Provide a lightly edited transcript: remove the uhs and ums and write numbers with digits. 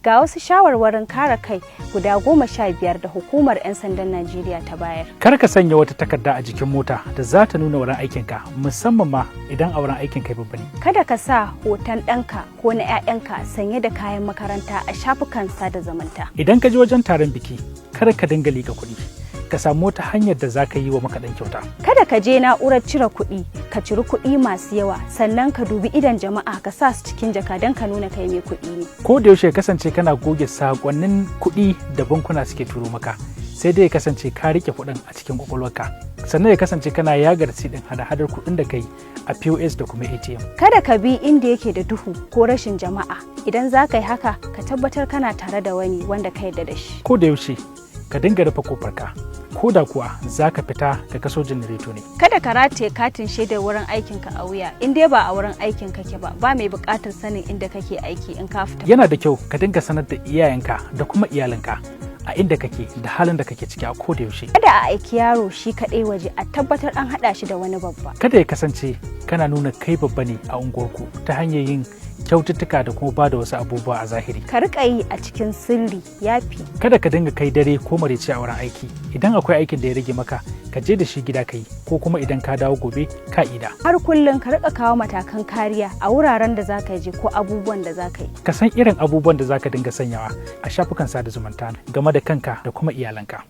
Ga wasu shawarwarin kare kai guda 15 da hukumar 'yan sandan Najeriya ta bayar. Kar ka sanya wata takarda a jikin mota da za ta nuna wurin aikinka, musamman ma idan a wurin aikin kai babba ne. Kada ka sa hoton ɗanka ko na 'ya'yanka sanye da kayan makaranta a shafukan sada zumunta. Idan ka je wajen taron biki, kar ka dinga liƙa kuɗi. Ka samu wata hanyar da za ka yi wa makaɗan kyauta. Kada ka je na'urar cire kuɗi, ka ciri kuɗi masu yawa, sannan ka dubi idon jama'a ka sa su cikin jaka don ka nuna kai mai kuɗi ne. Ko da yaushe kasance kana goge sakonnin kuɗi da bankuna suke turo maka, sai dai ya kasance ka rike kuɗin a cikin kwakwalwarka. Sannan ya kasance kana yaga ɗin hada-hadar kuɗin da kai a POS da kuma ATM. Kada ka bi inda yake da duhu ko rashin jama'a. Idan za ka yi haka, ka tabbatar kana tare da wani wanda ka yarda da shi. Ko da yaushe ka dinga rufe kofarka. Ko da kuwa za ka fita ka kaso janareto ne. Kada ka rataye katin shaidar wurin aikinka a wuya, in dai ba a wurin aikin kake ba mai buƙatar sanin inda kake aiki in ka fita. Yana da kyau ka dinga sanar da iyayenka da kuma iyalinka a inda kake da halin da kake ciki a ko da yaushe. Kada a aiki yaro shi kaɗai waje, a tabbatar an haɗa shi da wani babba. Kada ya kasance kana nuna kai babba ne a unguwarku ta hanyar yin kyaututtuka da kuma ba da wasu abubuwa a zahiri. Ka riƙa yi a cikin sirri yafi. Kada ka dinga kai dare ko maraice a wurin aiki. Idan akwai aikin da ya rage maka, ka je da shi gida ka yi, ko kuma idan ka dawo gobe ka ida. Har kullum ka riƙa kawo matakan kariya a wuraren da za ka je ko abubuwan da za ka yi. Ka san irin abubuwan da za ka dinga sanyawa a shafukan sada zumunta game da kanka da kuma iyalanka.